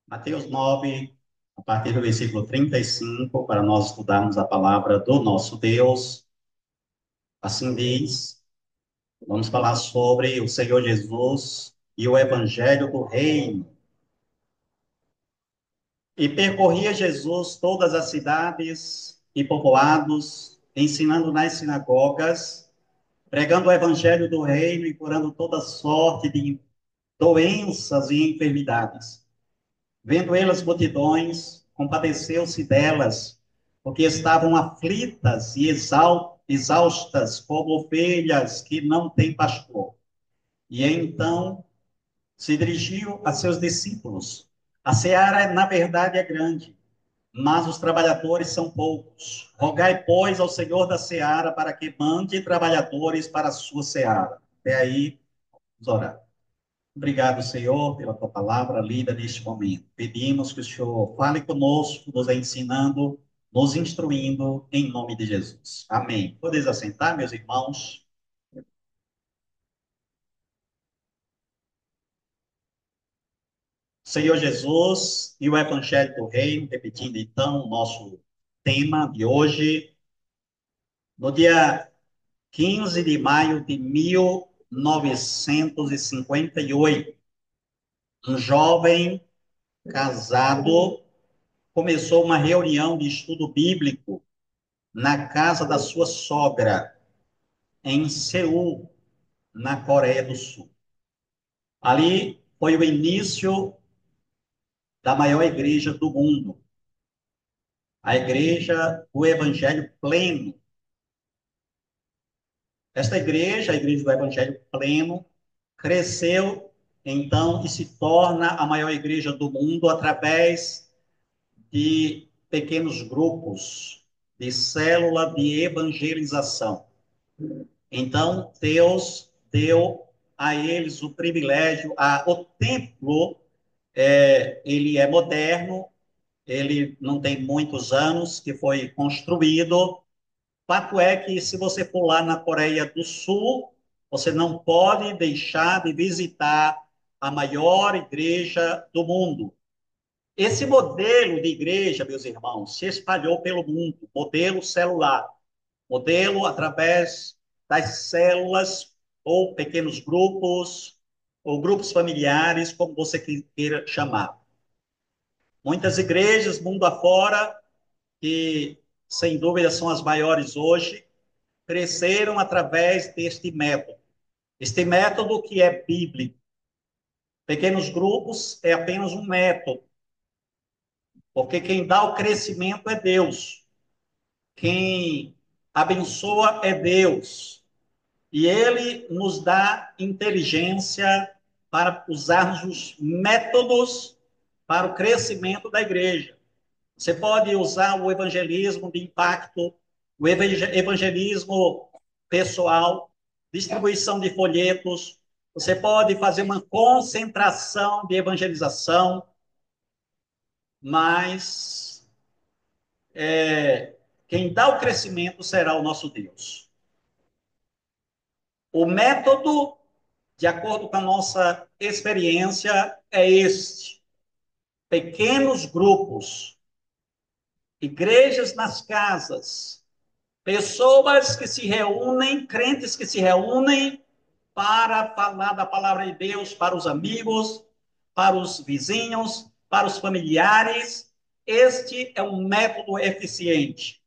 Mateus 9, a partir do versículo 35, para nós estudarmos a palavra do nosso Deus. Assim diz, vamos falar sobre o Senhor Jesus e o Evangelho do Reino. E percorria Jesus todas as cidades e povoados, ensinando nas sinagogas, pregando o Evangelho do Reino e curando toda sorte de doenças e enfermidades. Vendo ele as multidões, compadeceu-se delas, porque estavam aflitas e exaustas, como ovelhas que não têm pastor. E então se dirigiu a seus discípulos. A seara, na verdade, é grande, mas os trabalhadores são poucos. Rogai, pois, ao Senhor da seara para que mande trabalhadores para a sua seara. Até aí, vamos orar. Obrigado, Senhor, pela tua palavra lida neste momento. Pedimos que o Senhor fale conosco, nos ensinando, nos instruindo, em nome de Jesus. Amém. Podeis assentar, meus irmãos? Senhor Jesus e o Evangelho do Reino, repetindo então o nosso tema de hoje, no dia 15 de maio de 1958, um jovem casado começou uma reunião de estudo bíblico na casa da sua sogra, em Seul, na Coreia do Sul. Ali foi o início da maior igreja do mundo, a igreja do Evangelho Pleno. Esta igreja, a igreja do Evangelho Pleno, cresceu então e se torna a maior igreja do mundo através de pequenos grupos de célula de evangelização. Então, Deus deu a eles o privilégio, o templo, ele é moderno, ele não tem muitos anos que foi construído. Fato é que, se você for lá na Coreia do Sul, você não pode deixar de visitar a maior igreja do mundo. Esse modelo de igreja, meus irmãos, se espalhou pelo mundo, modelo celular, modelo através das células ou pequenos grupos, ou grupos familiares, como você queira chamar. Muitas igrejas, mundo afora, que sem dúvida são as maiores hoje, cresceram através deste método. Este método que é bíblico. Pequenos grupos é apenas um método, porque quem dá o crescimento é Deus. Quem abençoa é Deus. E ele nos dá inteligência para usarmos os métodos para o crescimento da igreja. Você pode usar o evangelismo de impacto, o evangelismo pessoal, distribuição de folhetos. Você pode fazer uma concentração de evangelização, mas quem dá o crescimento será o nosso Deus. O método, de acordo com a nossa experiência, é este: pequenos grupos, igrejas nas casas, pessoas que se reúnem, crentes que se reúnem para falar da palavra de Deus para os amigos, para os vizinhos, para os familiares. Este é um método eficiente.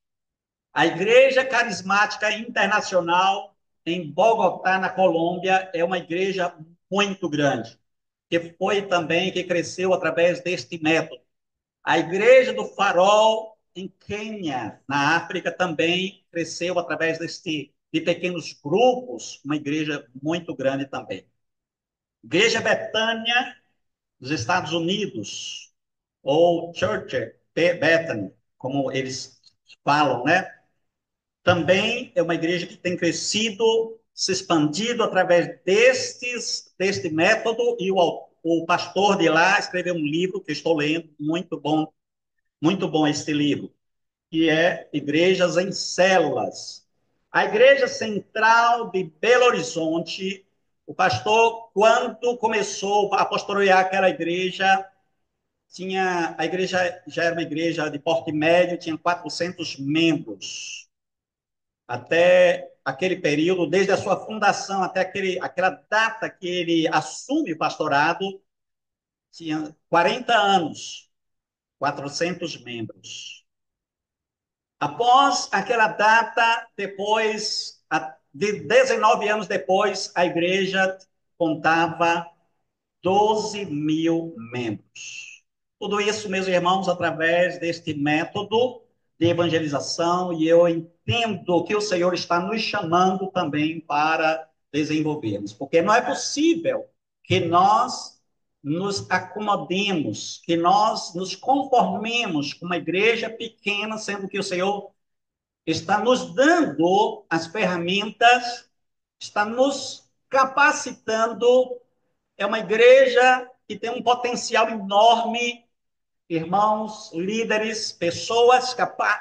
A Igreja Carismática Internacional, em Bogotá, na Colômbia, é uma igreja muito grande, que foi também, que cresceu através deste método. A Igreja do Farol, em Quênia, na África, também cresceu através de pequenos grupos, uma igreja muito grande também. Igreja Betânia, nos Estados Unidos, ou Church Bethany, como eles falam, né? Também é uma igreja que tem crescido, se expandido através deste método, e o pastor de lá escreveu um livro que estou lendo, muito bom este livro, que é Igrejas em Células. A Igreja Central de Belo Horizonte, o pastor, quando começou a pastorear aquela igreja, a igreja já era uma igreja de porte médio, tinha 400 membros. Até aquele período, desde a sua fundação até aquela data que ele assume o pastorado, tinha 40 anos, 400 membros. Após aquela data, de 19 anos depois, a igreja contava 12 mil membros. Tudo isso, meus irmãos, através deste método de evangelização, e eu entendo que o Senhor está nos chamando também para desenvolvermos, porque não é possível que nós nos acomodemos, que nós nos conformemos com uma igreja pequena, sendo que o Senhor está nos dando as ferramentas, está nos capacitando. É uma igreja que tem um potencial enorme, irmãos, líderes, pessoas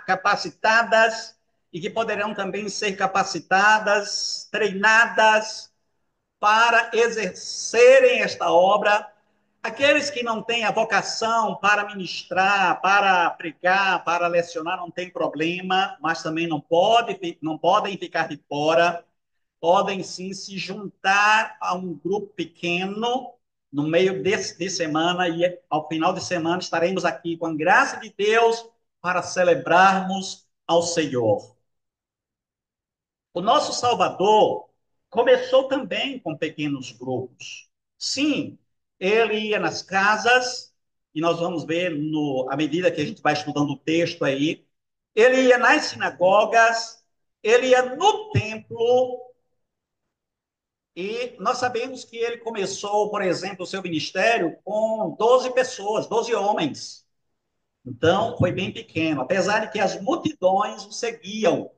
capacitadas e que poderão também ser capacitadas, treinadas para exercerem esta obra. Aqueles que não têm a vocação para ministrar, para pregar, para lecionar, não tem problema, mas também não podem ficar de fora, podem sim se juntar a um grupo pequeno no meio de semana, e ao final de semana estaremos aqui com a graça de Deus para celebrarmos ao Senhor. O nosso Salvador começou também com pequenos grupos. Sim, ele ia nas casas, e nós vamos ver à medida que a gente vai estudando o texto aí, ele ia nas sinagogas, ele ia no templo, e nós sabemos que ele começou, por exemplo, o seu ministério com 12 pessoas, 12 homens. Então, foi bem pequeno, apesar de que as multidões o seguiam.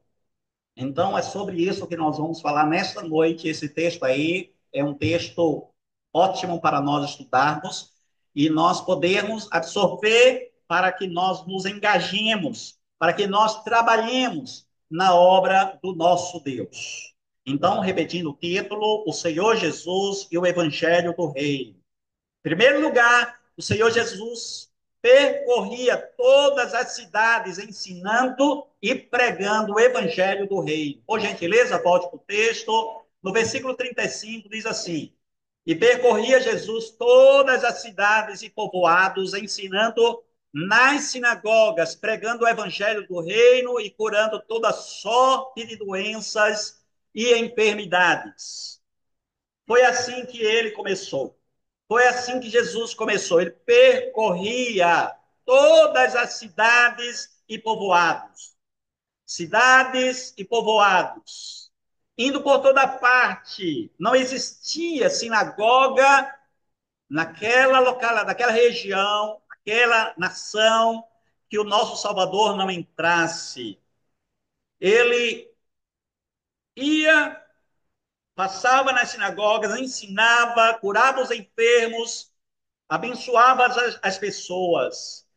Então, é sobre isso que nós vamos falar nesta noite. Esse texto aí é um texto ótimo para nós estudarmos e nós podermos absorver para que nós nos engajemos, para que nós trabalhemos na obra do nosso Deus. Então, repetindo o título, o Senhor Jesus e o Evangelho do Reino. Em primeiro lugar, o Senhor Jesus percorria todas as cidades ensinando e pregando o evangelho do reino. Por gentileza, volte para o texto. No versículo 35 diz assim: E percorria Jesus todas as cidades e povoados, ensinando nas sinagogas, pregando o evangelho do reino e curando toda sorte de doenças e enfermidades. Foi assim que ele começou. Foi assim que Jesus começou. Ele percorria todas as cidades e povoados. Cidades e povoados. Indo por toda parte. Não existia sinagoga naquela região, naquela nação, que o nosso Salvador não entrasse. Ele ia, passava nas sinagogas, ensinava, curava os enfermos, abençoava as pessoas.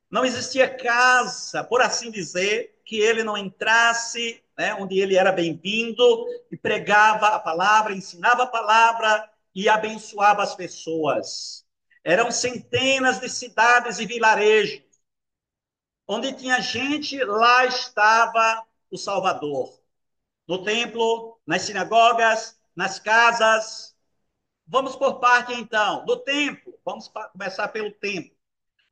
Não existia casa, por assim dizer, que ele não entrasse, né, onde ele era bem-vindo e pregava a palavra, ensinava a palavra e abençoava as pessoas. Eram centenas de cidades e vilarejos. Onde tinha gente, lá estava o Salvador. No templo, nas sinagogas, nas casas. Vamos por parte, então, do templo. Vamos começar pelo templo.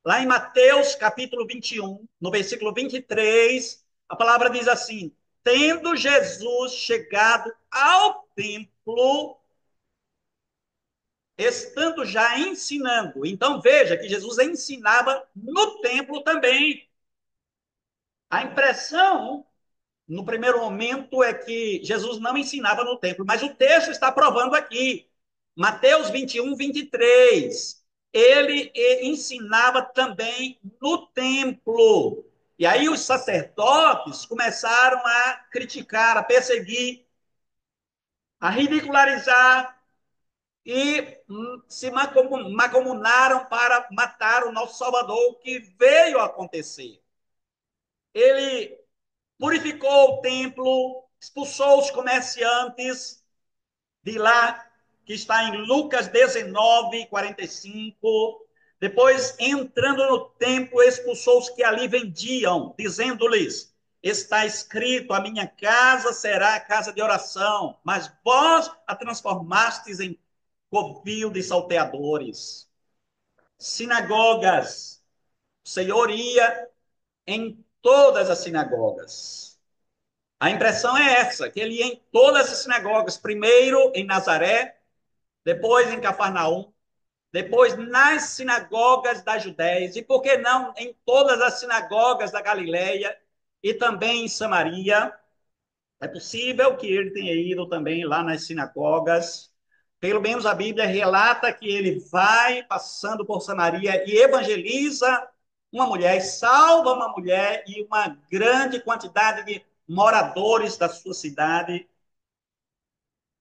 Lá em Mateus, capítulo 21, no versículo 23, a palavra diz assim: Tendo Jesus chegado ao templo, estando já ensinando. Então, veja que Jesus ensinava no templo também. A impressão no primeiro momento é que Jesus não ensinava no templo, mas o texto está provando aqui. Mateus 21, 23. Ele ensinava também no templo. E aí os sacerdotes começaram a criticar, a perseguir, a ridicularizar e se macomunaram para matar o nosso Salvador, o que veio a acontecer. Ele purificou o templo, expulsou os comerciantes de lá, que está em Lucas 19, 45. Depois, entrando no templo, expulsou os que ali vendiam, dizendo-lhes: está escrito, a minha casa será a casa de oração, mas vós a transformastes em covil de salteadores. Sinagogas, o Senhor ia em todas as sinagogas. A impressão é essa, que ele ia em todas as sinagogas, primeiro em Nazaré, depois em Cafarnaum, depois nas sinagogas da Judéia, e por que não em todas as sinagogas da Galileia e também em Samaria. É possível que ele tenha ido também lá nas sinagogas. Pelo menos a Bíblia relata que ele vai passando por Samaria e evangeliza uma mulher, e salva uma mulher e uma grande quantidade de moradores da sua cidade.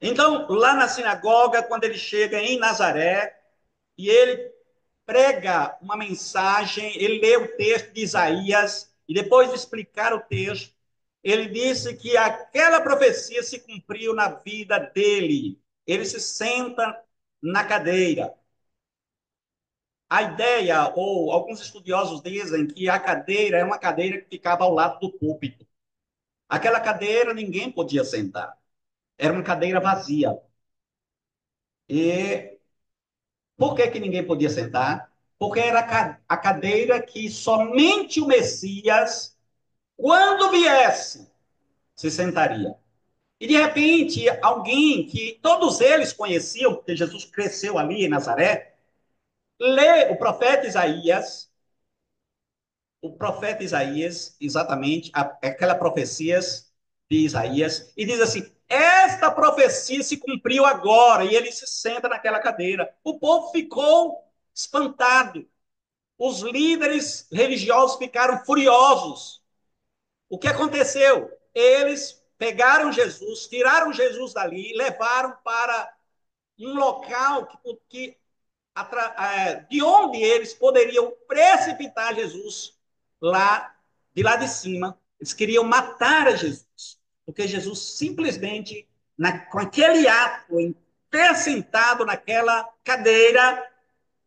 Então, lá na sinagoga, quando ele chega em Nazaré, e ele prega uma mensagem, ele lê o texto de Isaías, e depois de explicar o texto, ele disse que aquela profecia se cumpriu na vida dele. Ele se senta na cadeira. A ideia, ou alguns estudiosos dizem que a cadeira é uma cadeira que ficava ao lado do púlpito. Aquela cadeira ninguém podia sentar. Era uma cadeira vazia. E por que que ninguém podia sentar? Porque era a cadeira que somente o Messias, quando viesse, se sentaria. E de repente, alguém que todos eles conheciam, porque Jesus cresceu ali em Nazaré, lê o profeta Isaías, exatamente, aquela profecia de Isaías, e diz assim: esta profecia se cumpriu agora, e ele se senta naquela cadeira. O povo ficou espantado. Os líderes religiosos ficaram furiosos. O que aconteceu? Eles pegaram Jesus, tiraram Jesus dali, levaram para um local de onde eles poderiam precipitar Jesus lá de lá de cima. Eles queriam matar a Jesus, porque Jesus simplesmente, com aquele ato, em ter sentado naquela cadeira,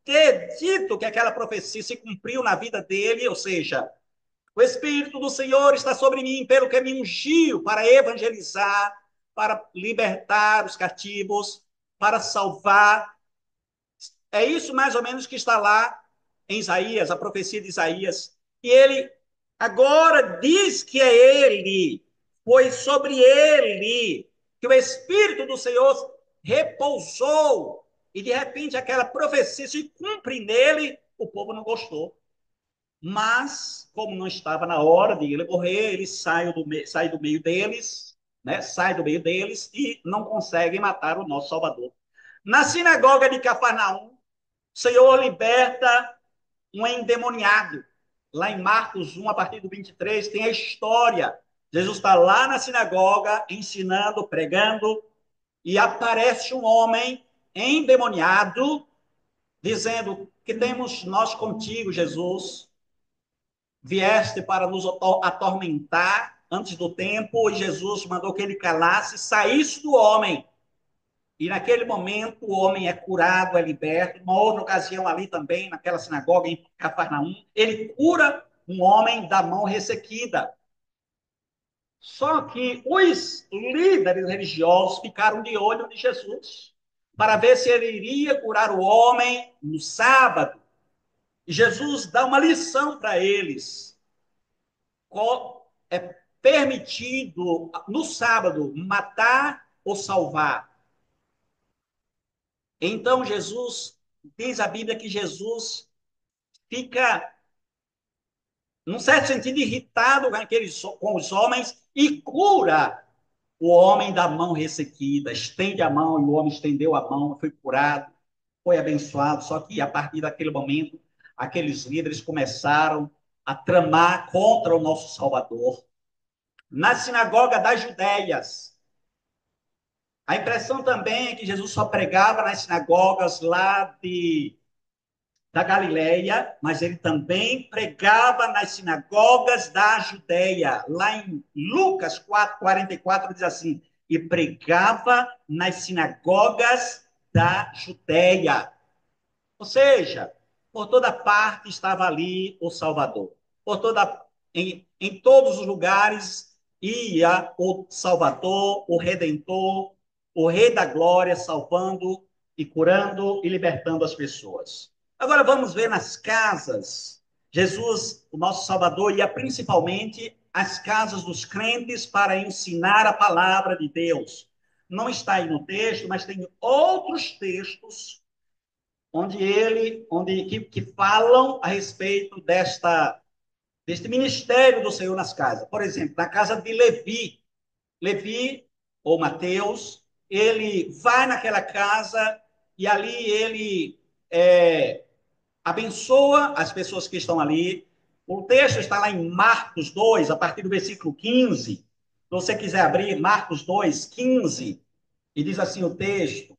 ter dito que aquela profecia se cumpriu na vida dele, ou seja, o Espírito do Senhor está sobre mim, pelo que me ungiu para evangelizar, para libertar os cativos, para salvar. É isso mais ou menos que está lá em Isaías, a profecia de Isaías. E ele agora diz que é ele, foi sobre ele que o Espírito do Senhor repousou. E de repente aquela profecia se cumpre nele, o povo não gostou. Mas, como não estava na hora de ele morrer, ele sai do meio deles, né? Sai do meio deles e não consegue matar o nosso Salvador. Na sinagoga de Cafarnaum, o Senhor liberta um endemoniado. Lá em Marcos 1, a partir do 23, tem a história. Jesus está lá na sinagoga, ensinando, pregando, e aparece um homem endemoniado, dizendo: que temos nós contigo, Jesus? Vieste para nos atormentar antes do tempo, e Jesus mandou que ele calasse, saísse do homem. E naquele momento o homem é curado, é liberto. Uma outra ocasião ali também, naquela sinagoga em Cafarnaum, ele cura um homem da mão ressequida. Só que os líderes religiosos ficaram de olho de Jesus para ver se ele iria curar o homem no sábado. E Jesus dá uma lição para eles. É permitido no sábado matar ou salvar? Então Jesus, diz a Bíblia que Jesus fica, num certo sentido, irritado com os homens e cura o homem da mão ressequida. Estende a mão, e o homem estendeu a mão, foi curado, foi abençoado. Só que a partir daquele momento, aqueles líderes começaram a tramar contra o nosso Salvador. Na sinagoga das Judéias, a impressão também é que Jesus só pregava nas sinagogas lá da Galileia, mas ele também pregava nas sinagogas da Judéia. Lá em Lucas 4:44 diz assim: e pregava nas sinagogas da Judéia. Ou seja, Por toda parte estava ali o Salvador. Em todos os lugares ia o Salvador, o Redentor, o Rei da Glória, salvando e curando e libertando as pessoas. Agora vamos ver nas casas. Jesus, o nosso Salvador, ia principalmente às casas dos crentes para ensinar a palavra de Deus. Não está aí no texto, mas tem outros textos que falam a respeito deste ministério do Senhor nas casas. Por exemplo, na casa de Levi, Levi ou Mateus, ele vai naquela casa e ali ele abençoa as pessoas que estão ali. O texto está lá em Marcos 2, a partir do versículo 15. Se você quiser abrir Marcos 2, 15, e diz assim o texto: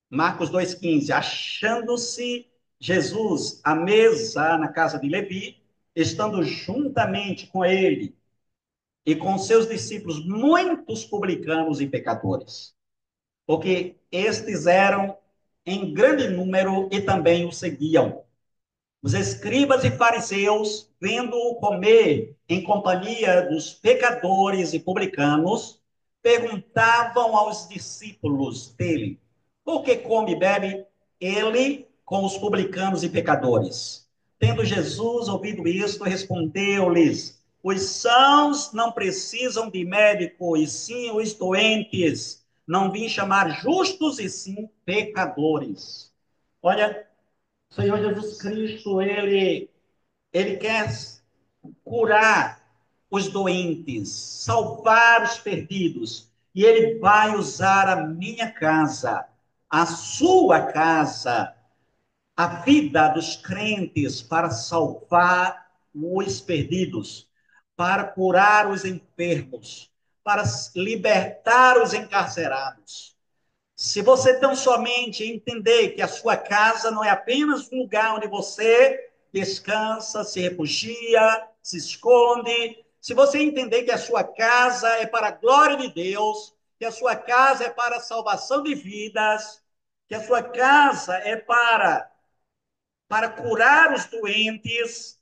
Marcos 2,15, achando-se Jesus à mesa na casa de Levi, estando juntamente com ele e com seus discípulos muitos publicanos e pecadores, porque estes eram em grande número e também o seguiam. Os escribas e fariseus, vendo-o comer em companhia dos pecadores e publicanos, perguntavam aos discípulos dele: por que come e bebe ele com os publicanos e pecadores? Tendo Jesus ouvido isto, respondeu-lhes: os sãos não precisam de médico, e sim os doentes. Não vim chamar justos, e sim pecadores. Olha, o Senhor Jesus Cristo, ele quer curar os doentes, salvar os perdidos. E ele vai usar a minha casa, a sua casa, a vida dos crentes para salvar os perdidos, para curar os enfermos, para libertar os encarcerados. Se você tão somente entender que a sua casa não é apenas um lugar onde você descansa, se refugia, se esconde, se você entender que a sua casa é para a glória de Deus, que a sua casa é para a salvação de vidas, que a sua casa é para curar os doentes,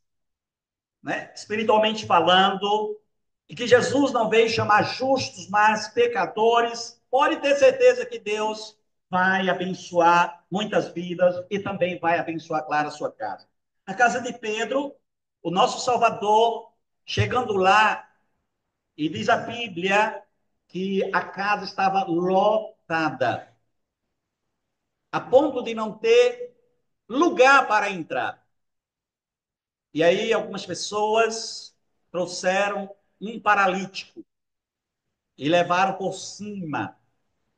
né, espiritualmente falando, e que Jesus não veio chamar justos, mas pecadores, pode ter certeza que Deus vai abençoar muitas vidas e também vai abençoar, claro, a sua casa. Na casa de Pedro, o nosso Salvador, chegando lá, e diz a Bíblia que a casa estava lotada, a ponto de não ter lugar para entrar. E aí algumas pessoas trouxeram um paralítico e levaram por cima,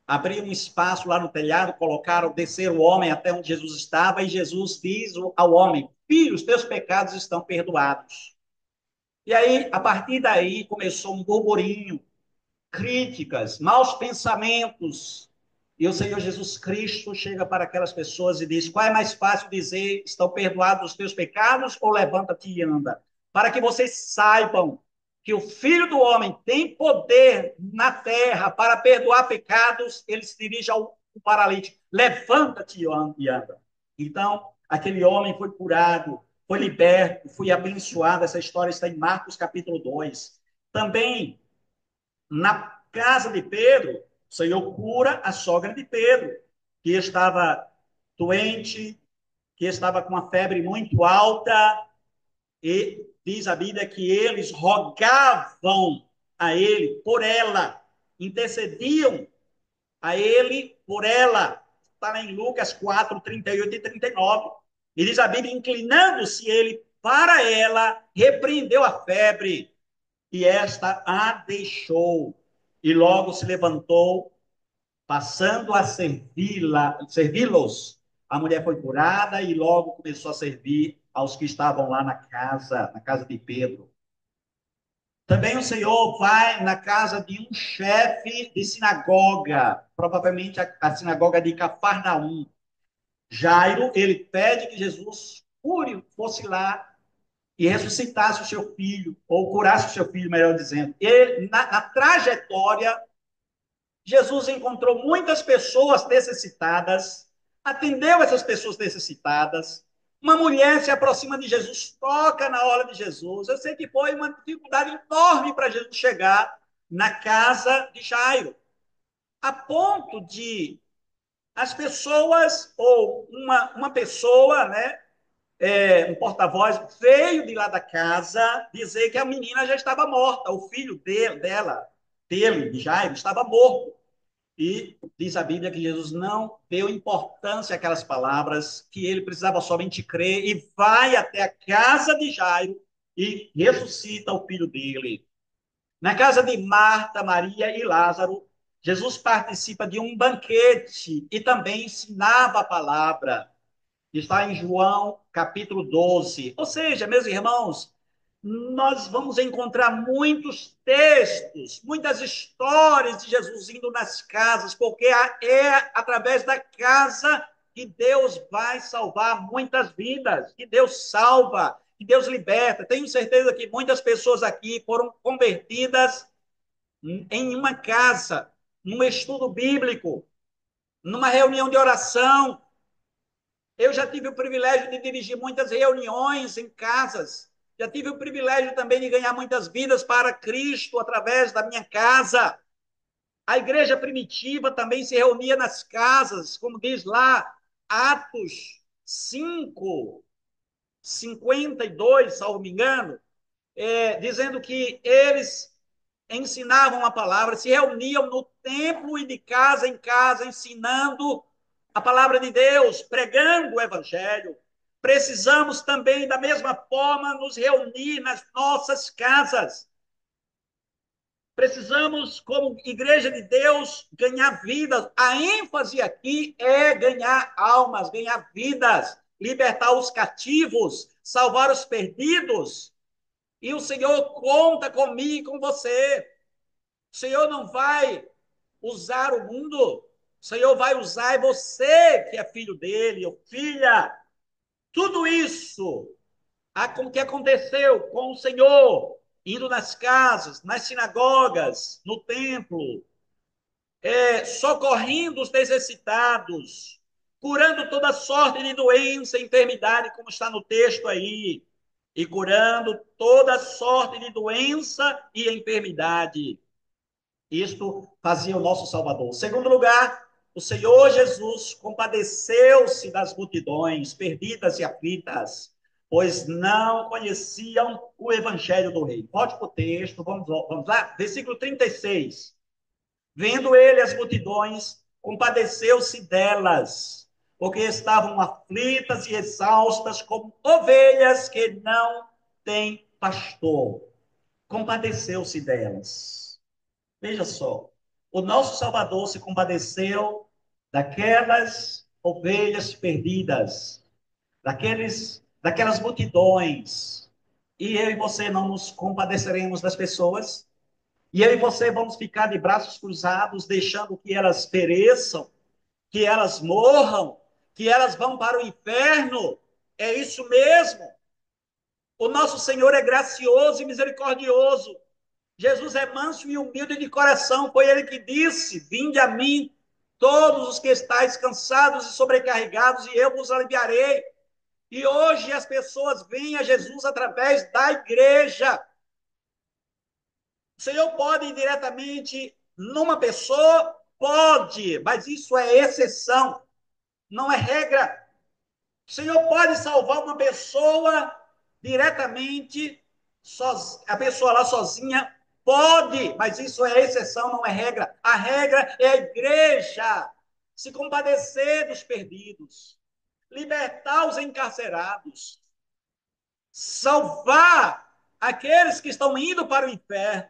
abriram um espaço lá no telhado, colocaram, desceram o homem até onde Jesus estava, e Jesus diz ao homem: filho, os teus pecados estão perdoados. E aí, a partir daí, começou um burburinho, críticas, maus pensamentos. E o Senhor Jesus Cristo chega para aquelas pessoas e diz: qual é mais fácil dizer, estão perdoados os teus pecados, ou levanta-te e anda? Para que vocês saibam que o Filho do Homem tem poder na terra para perdoar pecados, ele se dirige ao paralítico: levanta-te e anda. Então, aquele homem foi curado, foi liberto, foi abençoado. Essa história está em Marcos capítulo 2. Também na casa de Pedro, o Senhor cura a sogra de Pedro, que estava doente, que estava com uma febre muito alta, e diz a Bíblia que eles rogavam a ele por ela, intercediam a ele por ela. Está lá em Lucas 4, 38 e 39. E diz a Bíblia: inclinando-se ele para ela, repreendeu a febre, e esta a deixou. E logo se levantou, passando a servi-los. A mulher foi curada e logo começou a servir aos que estavam lá na casa de Pedro. Também o Senhor vai na casa de um chefe de sinagoga, provavelmente a sinagoga de Cafarnaum. Jairo, ele pede que Jesus fosse lá e ressuscitasse o seu filho, ou curasse o seu filho, melhor dizendo. Ele, na trajetória, Jesus encontrou muitas pessoas necessitadas, atendeu essas pessoas necessitadas. Uma mulher se aproxima de Jesus, toca na hora de Jesus. Eu sei que foi uma dificuldade enorme para Jesus chegar na casa de Jairo, a ponto de as pessoas, ou uma pessoa, né, um porta-voz, veio de lá da casa dizer que a menina já estava morta, o filho dele, de Jairo, estava morto. E diz a Bíblia que Jesus não deu importância àquelas palavras, que ele precisava somente crer e vai até a casa de Jairo e ressuscita o filho dele. Na casa de Marta, Maria e Lázaro, Jesus participa de um banquete e também ensinava a palavra. Está em João, capítulo 12. Ou seja, meus irmãos, nós vamos encontrar muitos textos, muitas histórias de Jesus indo nas casas, porque é através da casa que Deus vai salvar muitas vidas, que Deus salva, que Deus liberta. Tenho certeza que muitas pessoas aqui foram convertidas em uma casa, num estudo bíblico, numa reunião de oração. Eu já tive o privilégio de dirigir muitas reuniões em casas. Já tive o privilégio também de ganhar muitas vidas para Cristo através da minha casa. A igreja primitiva também se reunia nas casas, como diz lá, Atos 5, 52, salvo me engano, dizendo que eles ensinavam a palavra, se reuniam no templo e de casa em casa, ensinando a palavra de Deus, pregando o evangelho. Precisamos também, da mesma forma, nos reunir nas nossas casas. Precisamos, como igreja de Deus, ganhar vidas. A ênfase aqui é ganhar almas, ganhar vidas, libertar os cativos, salvar os perdidos. E o Senhor conta comigo e com você. O Senhor não vai usar o mundo, o Senhor vai usar você, que é filho dele, ou filha. Tudo isso que aconteceu com o Senhor, indo nas casas, nas sinagogas, no templo, socorrendo os necessitados, curando toda sorte de doença, enfermidade, como está no texto aí, e curando toda sorte de doença e enfermidade. Isto fazia o nosso Salvador. Segundo lugar, o Senhor Jesus compadeceu-se das multidões perdidas e aflitas, pois não conheciam o evangelho do rei. Pode para o texto, vamos lá? Versículo 36. Vendo ele as multidões, compadeceu-se delas, porque estavam aflitas e exaustas como ovelhas que não têm pastor. Compadeceu-se delas. Veja só, o nosso Salvador se compadeceu daquelas ovelhas perdidas, daquelas multidões. E eu e você não nos compadeceremos das pessoas? E eu e você vamos ficar de braços cruzados, deixando que elas pereçam, que elas morram, que elas vão para o inferno? É isso mesmo. O nosso Senhor é gracioso e misericordioso. Jesus é manso e humilde de coração. Foi ele que disse: Vinde a mim, todos os que estáis cansados e sobrecarregados, e eu vos aliviarei. E hoje as pessoas vêm a Jesus através da igreja. O Senhor pode ir diretamente numa pessoa? Pode, mas isso é exceção, não é regra. O Senhor pode salvar uma pessoa diretamente, a pessoa lá sozinha? Pode, mas isso é exceção, não é regra. A regra é a igreja se compadecer dos perdidos, libertar os encarcerados, salvar aqueles que estão indo para o inferno.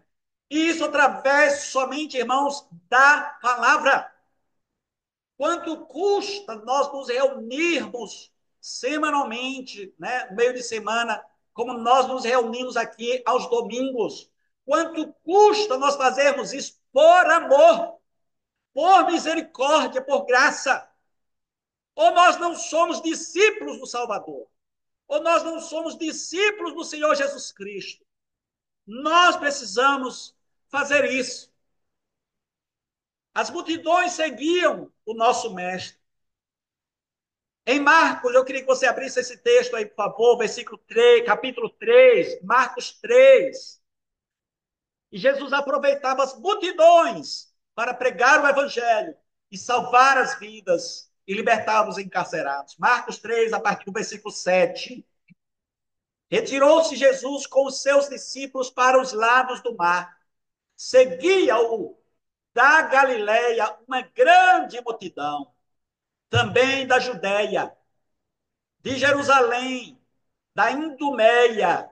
E isso através somente, irmãos, da palavra. Quanto custa nós nos reunirmos semanalmente, né, no meio de semana, como nós nos reunimos aqui aos domingos? Quanto custa nós fazermos isso por amor, por misericórdia, por graça? Ou nós não somos discípulos do Salvador? Ou nós não somos discípulos do Senhor Jesus Cristo? Nós precisamos fazer isso. As multidões seguiam o nosso mestre. Em Marcos, eu queria que você abrisse esse texto aí, por favor, versículo 3, capítulo 3, Marcos 3. E Jesus aproveitava as multidões para pregar o evangelho e salvar as vidas e libertar os encarcerados. Marcos 3, a partir do versículo 7. Retirou-se Jesus com os seus discípulos para os lados do mar. Seguia-o da Galileia uma grande multidão, também da Judéia, de Jerusalém, da Idumeia,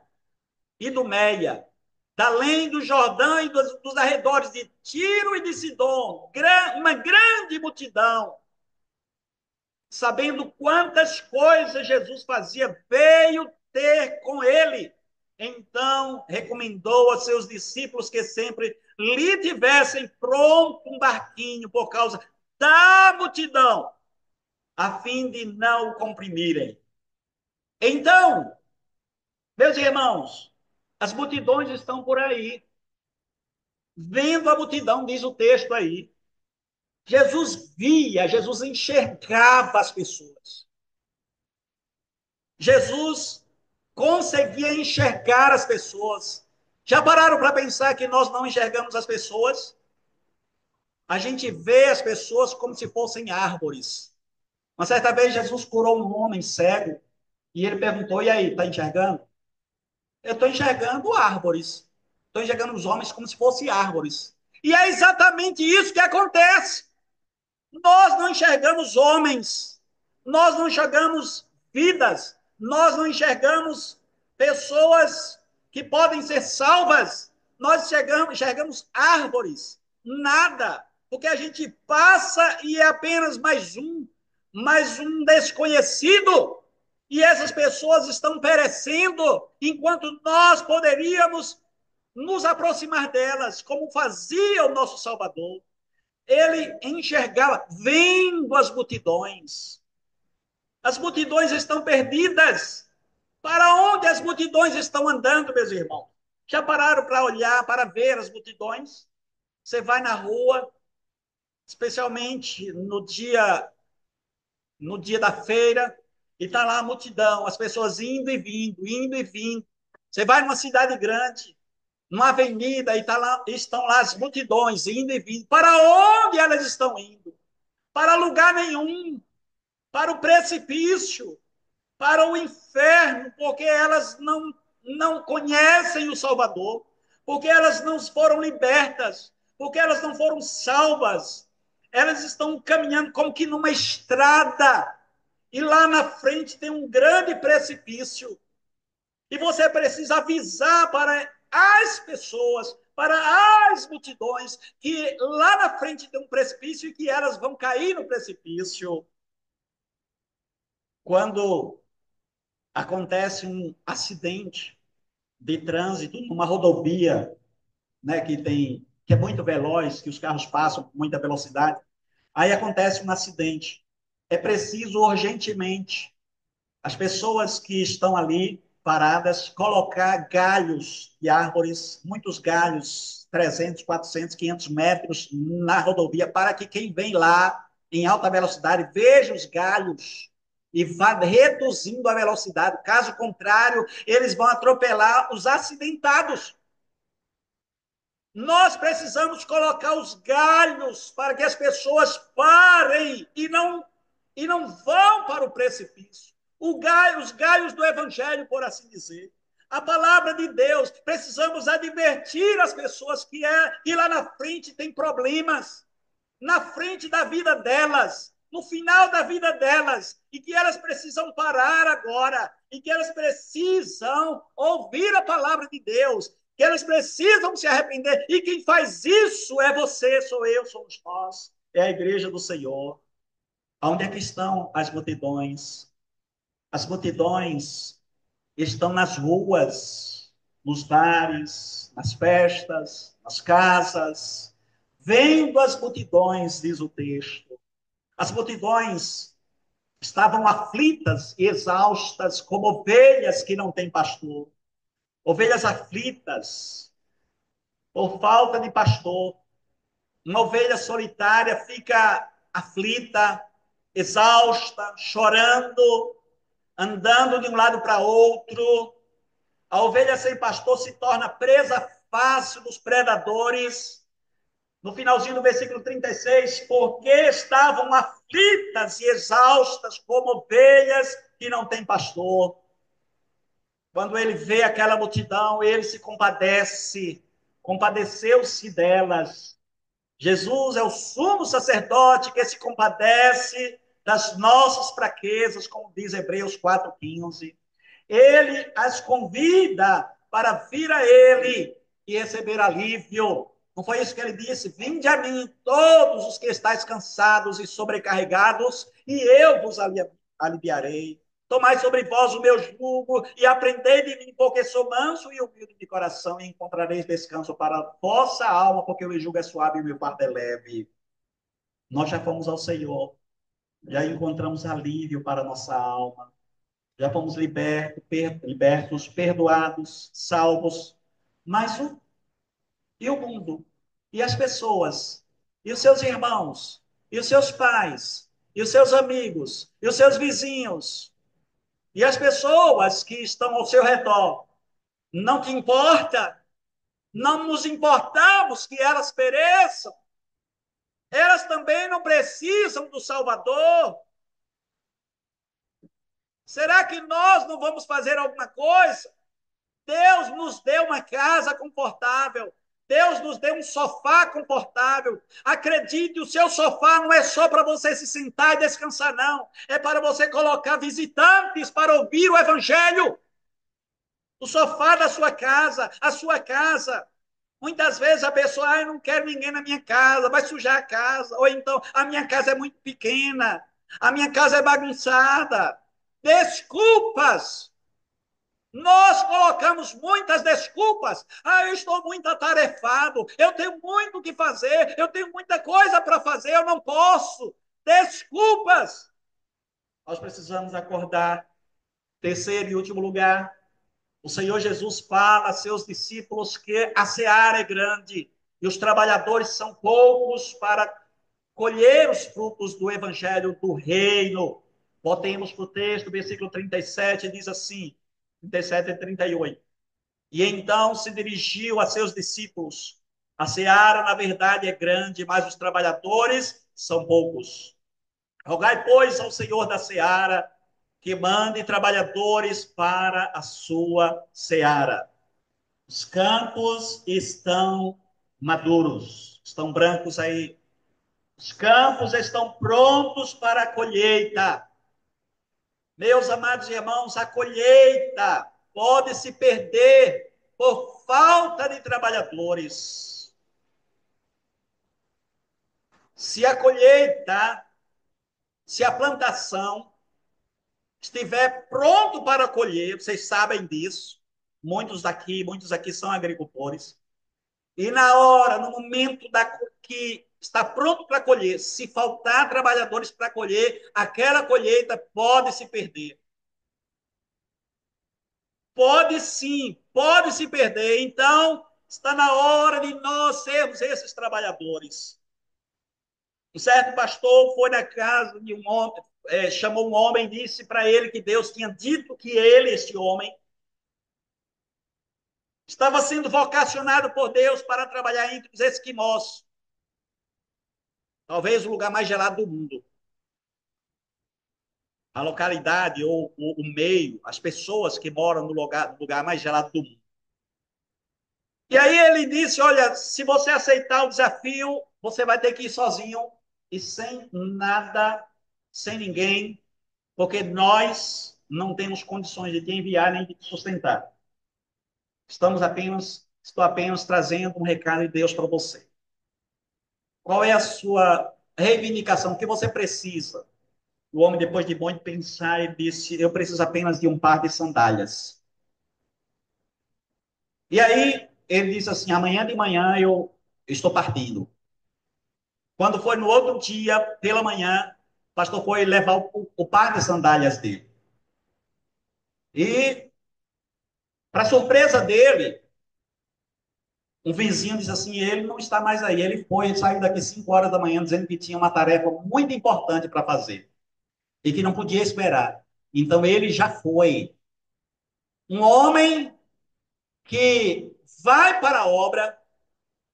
da além do Jordão e dos arredores de Tiro e de Sidom, uma grande multidão, sabendo quantas coisas Jesus fazia, veio ter com ele. Então recomendou a seus discípulos que sempre lhe tivessem pronto um barquinho por causa da multidão, a fim de não o comprimirem. Então, meus irmãos, as multidões estão por aí. Vendo a multidão, diz o texto aí. Jesus via, Jesus enxergava as pessoas. Jesus conseguia enxergar as pessoas. Já pararam para pensar que nós não enxergamos as pessoas? A gente vê as pessoas como se fossem árvores. Uma certa vez Jesus curou um homem cego e ele perguntou: e aí, está enxergando? Eu estou enxergando árvores. Estou enxergando os homens como se fossem árvores. E é exatamente isso que acontece. Nós não enxergamos homens, nós não enxergamos vidas, nós não enxergamos pessoas que podem ser salvas, nós enxergamos árvores, nada, porque a gente passa e é apenas mais um desconhecido, e essas pessoas estão perecendo, enquanto nós poderíamos nos aproximar delas, como fazia o nosso Salvador. Ele enxergava, vendo as multidões. As multidões estão perdidas. Para onde as multidões estão andando, meus irmãos? Já pararam para olhar, para ver as multidões? Você vai na rua, especialmente no dia da feira, e está lá a multidão, as pessoas indo e vindo, indo e vindo. Você vai numa cidade grande, numa avenida, e estão lá as multidões indo e vindo. Para onde elas estão indo? Para lugar nenhum, para o precipício, para o inferno, porque elas não conhecem o Salvador, porque elas não foram libertas, porque elas não foram salvas. Elas estão caminhando como que numa estrada, e lá na frente tem um grande precipício. E você precisa avisar para as pessoas, para as multidões, que lá na frente tem um precipício e que elas vão cair no precipício. Quando acontece um acidente de trânsito numa rodovia, né, que é muito veloz, que os carros passam com muita velocidade, aí acontece um acidente. É preciso urgentemente as pessoas que estão ali paradas colocar galhos de árvores, muitos galhos, 300, 400, 500 metros na rodovia, para que quem vem lá em alta velocidade veja os galhos e vá reduzindo a velocidade. Caso contrário, eles vão atropelar os acidentados. Nós precisamos colocar os galhos para que as pessoas parem e não vão para o precipício. Os galhos do evangelho, por assim dizer. A palavra de Deus, precisamos advertir as pessoas que lá na frente tem problemas, na frente da vida delas, no final da vida delas, e que elas precisam parar agora, e que elas precisam ouvir a palavra de Deus, que elas precisam se arrepender, e quem faz isso é você, sou eu, somos nós, é a igreja do Senhor. Onde é que estão as multidões? As multidões estão nas ruas, nos bares, nas festas, nas casas, vendo as multidões, diz o texto. As multidões estavam aflitas e exaustas, como ovelhas que não têm pastor. Ovelhas aflitas por falta de pastor. Uma ovelha solitária fica aflita, exausta, chorando, andando de um lado para outro. A ovelha sem pastor se torna presa fácil dos predadores. No finalzinho do versículo 36, porque estavam aflitas e exaustas como ovelhas que não têm pastor. Quando ele vê aquela multidão, ele se compadece, compadeceu-se delas. Jesus é o sumo sacerdote que se compadece das nossas fraquezas, como diz Hebreus 4,15. Ele as convida para vir a ele e receber alívio. Não foi isso que ele disse? Vinde a mim, todos os que estáis cansados e sobrecarregados, e eu vos aliviarei. Tomai sobre vós o meu jugo e aprendei de mim, porque sou manso e humilde de coração, e encontrareis descanso para a vossa alma, porque o meu jugo é suave e o meu fardo é leve. Nós já fomos ao Senhor, já encontramos alívio para a nossa alma, já fomos libertos, perdoados, salvos. Mas e o mundo? E as pessoas? E os seus irmãos? E os seus pais? E os seus amigos? E os seus vizinhos? E as pessoas que estão ao seu redor? Não te importa? Não nos importamos que elas pereçam? Elas também não precisam do Salvador? Será que nós não vamos fazer alguma coisa? Deus nos deu uma casa confortável. Deus nos deu um sofá confortável. Acredite, o seu sofá não é só para você se sentar e descansar, não. É para você colocar visitantes para ouvir o evangelho. O sofá da sua casa, a sua casa. Muitas vezes a pessoa, eu não quero ninguém na minha casa, vai sujar a casa. Ou então, a minha casa é muito pequena, a minha casa é bagunçada. Desculpas. Nós colocamos muitas desculpas. Eu estou muito atarefado, eu tenho muito o que fazer, eu tenho muita coisa para fazer, eu não posso. Desculpas. Nós precisamos acordar. Terceiro e último lugar, o Senhor Jesus fala a seus discípulos que a seara é grande e os trabalhadores são poucos para colher os frutos do evangelho do reino. Voltemos para o texto, versículo 37, diz assim, 37 e 38. E então se dirigiu a seus discípulos. A seara, na verdade, é grande, mas os trabalhadores são poucos. Rogai, pois, ao Senhor da seara que mande trabalhadores para a sua seara. Os campos estão maduros, estão brancos aí. Os campos estão prontos para a colheita. Meus amados irmãos, a colheita pode se perder por falta de trabalhadores. Se a colheita, se a plantação estiver pronto para colher, vocês sabem disso, muitos aqui são agricultores, e na hora, no momento que está pronto para colher, se faltar trabalhadores para colher, aquela colheita pode se perder. Pode sim, pode se perder. Então, está na hora de nós sermos esses trabalhadores. Um certo pastor foi na casa de um homem, chamou um homem e disse para ele que Deus tinha dito que ele, este homem, estava sendo vocacionado por Deus para trabalhar entre os esquimós. Talvez o lugar mais gelado do mundo. A localidade ou o meio, as pessoas que moram no lugar mais gelado do mundo. E aí ele disse: olha, se você aceitar o desafio, você vai ter que ir sozinho e sem nada, sem ninguém, porque nós não temos condições de te enviar nem de te sustentar. Estou apenas trazendo um recado de Deus para você. Qual é a sua reivindicação? O que você precisa? O homem, depois de muito pensar, ele disse: eu preciso apenas de um par de sandálias. E aí ele disse assim: amanhã de manhã eu estou partindo. Quando foi no outro dia, pela manhã, o pastor foi levar o par de sandálias dele. E, para surpresa dele, Um vizinho disse assim, ele não está mais aí. Ele foi, ele saiu daqui 5 horas da manhã dizendo que tinha uma tarefa muito importante para fazer e que não podia esperar. Então ele já foi. Um homem que vai para a obra,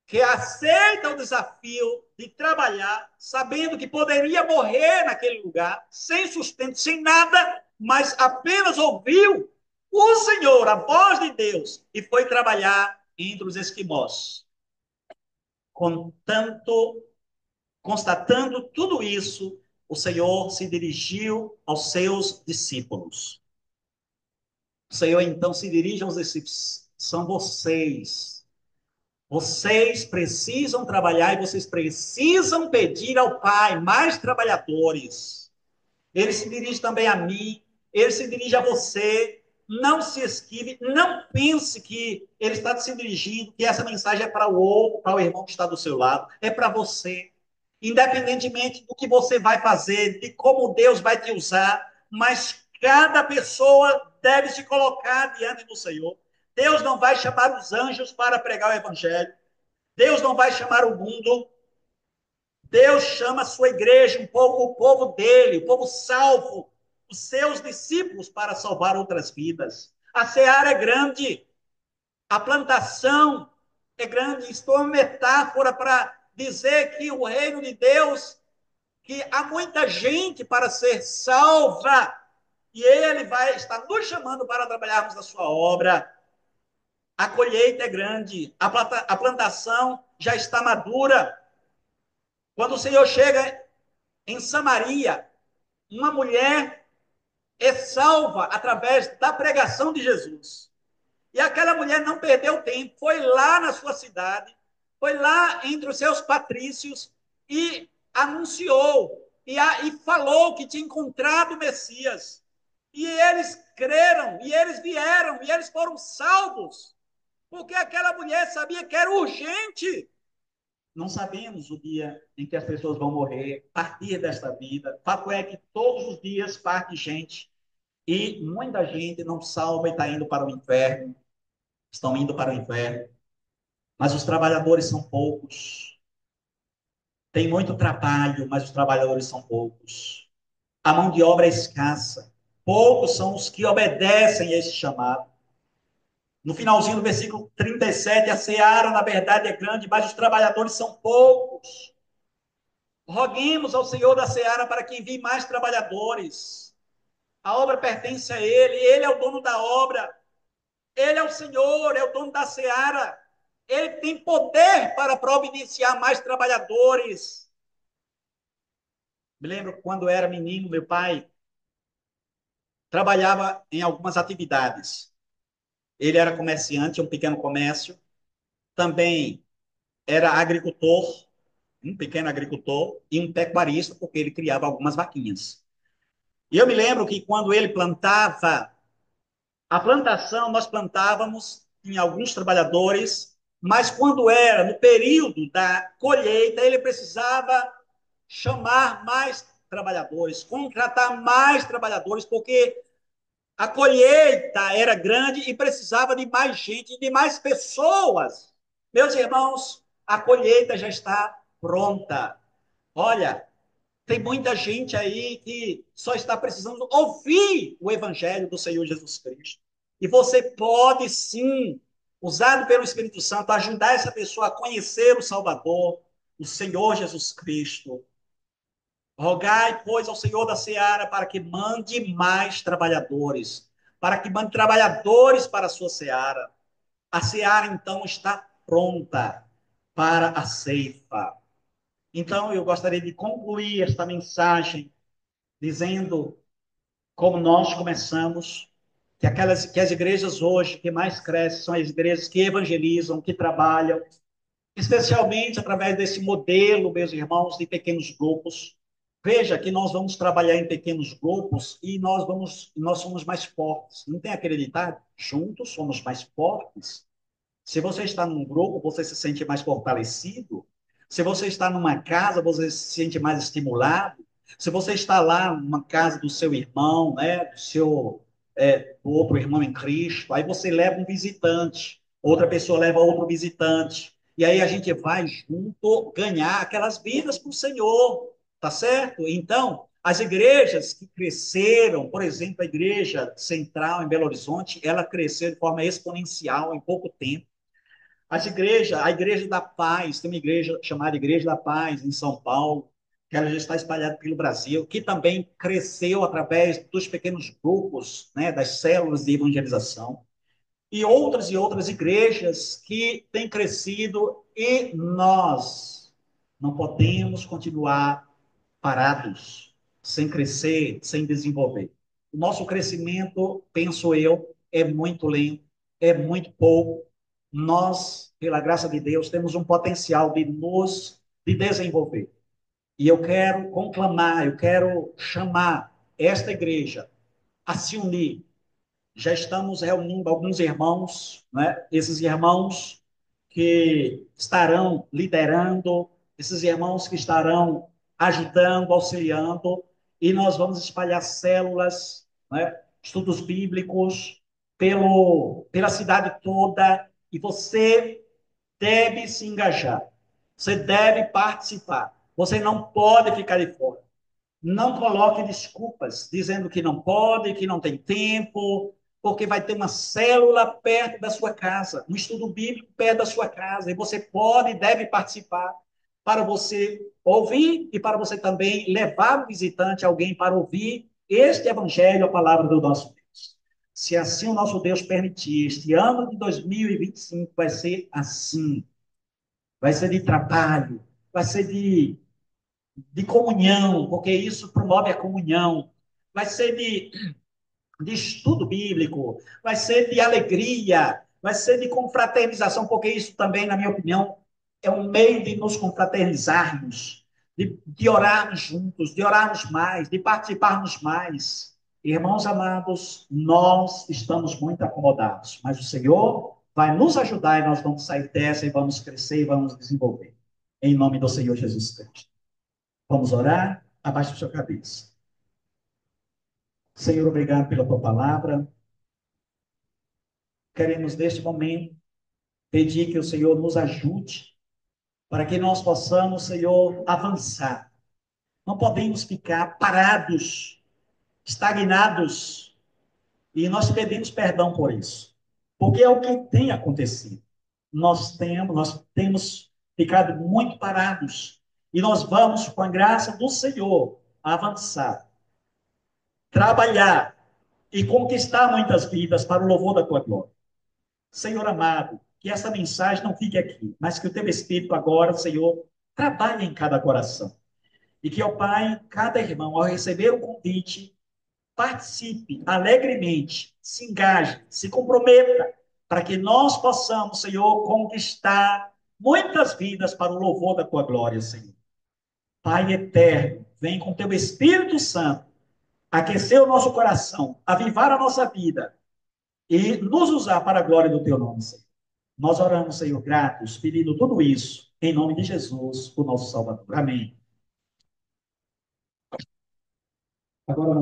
que aceita o desafio de trabalhar, sabendo que poderia morrer naquele lugar, sem sustento, sem nada, mas apenas ouviu o Senhor, a voz de Deus, e foi trabalhar entre os esquimós. Com tanto, constatando tudo isso, o Senhor se dirigiu aos seus discípulos. O Senhor então se dirige aos discípulos: são vocês. Vocês precisam trabalhar e vocês precisam pedir ao Pai mais trabalhadores. Ele se dirige também a mim, ele se dirige a você. Não se esquive, não pense que ele está se dirigindo, que essa mensagem é para o outro, para o irmão que está do seu lado, é para você. Independentemente do que você vai fazer, de como Deus vai te usar, mas cada pessoa deve se colocar diante do Senhor. Deus não vai chamar os anjos para pregar o evangelho. Deus não vai chamar o mundo. Deus chama a sua igreja, o povo dele, o povo salvo, os seus discípulos para salvar outras vidas. A seara é grande, a plantação é grande. Estou uma metáfora para dizer que o reino de Deus, que há muita gente para ser salva, e ele vai estar nos chamando para trabalharmos na sua obra. A colheita é grande, a plantação já está madura. Quando o Senhor chega em Samaria, uma mulher é salva através da pregação de Jesus. E aquela mulher não perdeu tempo, foi lá na sua cidade, foi lá entre os seus patrícios e anunciou e falou que tinha encontrado o Messias. E eles creram, e eles vieram, e eles foram salvos, porque aquela mulher sabia que era urgente. Não sabemos o dia em que as pessoas vão morrer, partir desta vida. Fato é que todos os dias parte gente e muita gente não salva e está indo para o inferno, estão indo para o inferno. Mas os trabalhadores são poucos. Tem muito trabalho, mas os trabalhadores são poucos. A mão de obra é escassa. Poucos são os que obedecem a esse chamado. No finalzinho do versículo 37, a seara, na verdade, é grande, mas os trabalhadores são poucos. Roguemos ao Senhor da seara para que envie mais trabalhadores. A obra pertence a Ele é o dono da obra, Ele é o Senhor, é o dono da seara. Ele tem poder para providenciar mais trabalhadores. Me lembro quando era menino, meu pai trabalhava em algumas atividades. Ele era comerciante, um pequeno comércio, também era agricultor, um pequeno agricultor, e um pecuarista, porque ele criava algumas vaquinhas. E eu me lembro que quando ele plantava a plantação, nós plantávamos, tinha alguns trabalhadores, mas quando era no período da colheita, ele precisava chamar mais trabalhadores, contratar mais trabalhadores, porque a colheita era grande e precisava de mais gente, de mais pessoas. Meus irmãos, a colheita já está pronta. Olha, tem muita gente aí que só está precisando ouvir o evangelho do Senhor Jesus Cristo. E você pode sim, usado pelo Espírito Santo, ajudar essa pessoa a conhecer o Salvador, o Senhor Jesus Cristo. Rogai, pois, ao Senhor da seara para que mande mais trabalhadores, para que mande trabalhadores para a sua seara. A seara, então, está pronta para a ceifa. Então, eu gostaria de concluir esta mensagem dizendo, como nós começamos, que as igrejas hoje que mais crescem são as igrejas que evangelizam, que trabalham, especialmente através desse modelo, meus irmãos, de pequenos grupos. Veja que nós vamos trabalhar em pequenos grupos e nós somos mais fortes. Não tem aquele ditado? Juntos somos mais fortes. Se você está num grupo, você se sente mais fortalecido. Se você está numa casa, você se sente mais estimulado. Se você está lá numa casa do seu irmão, né, do outro irmão em Cristo, aí você leva um visitante. outra pessoa leva outro visitante. E aí a gente vai junto ganhar aquelas vidas para o Senhor, tá certo? Então, as igrejas que cresceram, por exemplo, a igreja central em Belo Horizonte, ela cresceu de forma exponencial em pouco tempo. A Igreja da Paz, tem uma igreja chamada Igreja da Paz em São Paulo, que ela já está espalhada pelo Brasil, que também cresceu através dos pequenos grupos, né, das células de evangelização e outras igrejas que têm crescido e nós não podemos continuar parados, sem crescer, sem desenvolver. O nosso crescimento, penso eu, é muito lento, é muito pouco. Nós, pela graça de Deus, temos um potencial de desenvolver. E eu quero conclamar, eu quero chamar esta igreja a se unir. Já estamos reunindo alguns irmãos, né? Esses irmãos que estarão liderando, esses irmãos que estarão ajudando, auxiliando, e nós vamos espalhar células, né? Estudos bíblicos pela cidade toda, e você deve se engajar, você deve participar, você não pode ficar de fora. Não coloque desculpas, dizendo que não pode, que não tem tempo, porque vai ter uma célula perto da sua casa, um estudo bíblico perto da sua casa, e você pode e deve participar para você ouvir e para você também levar o visitante, alguém para ouvir este evangelho, a palavra do nosso Deus. Se assim o nosso Deus permitir, este ano de 2025 vai ser assim, vai ser de trabalho, vai ser de comunhão, porque isso promove a comunhão. Vai ser de estudo bíblico, vai ser de alegria, vai ser de confraternização, porque isso também, na minha opinião, é um meio de nos confraternizarmos, de orarmos juntos, de orarmos mais, de participarmos mais. Irmãos amados, nós estamos muito acomodados, mas o Senhor vai nos ajudar e nós vamos sair dessa e vamos crescer e vamos desenvolver. Em nome do Senhor Jesus Cristo. Vamos orar? Abaixe a sua cabeça. Senhor, obrigado pela tua palavra. Queremos, neste momento, pedir que o Senhor nos ajude para que nós possamos, Senhor, avançar. Não podemos ficar parados, estagnados, e nós pedimos perdão por isso, porque é o que tem acontecido. Nós temos ficado muito parados, e nós vamos, com a graça do Senhor, avançar, trabalhar, e conquistar muitas vidas para o louvor da tua glória. Senhor amado, que essa mensagem não fique aqui, mas que o teu Espírito agora, Senhor, trabalhe em cada coração. E que, ó Pai, cada irmão, ao receber o convite, participe alegremente, se engaje, se comprometa, para que nós possamos, Senhor, conquistar muitas vidas para o louvor da tua glória, Senhor. Pai eterno, vem com teu Espírito Santo aquecer o nosso coração, avivar a nossa vida e nos usar para a glória do teu nome, Senhor. Nós oramos, Senhor, gratos, pedindo tudo isso em nome de Jesus, o nosso Salvador. Amém. Agora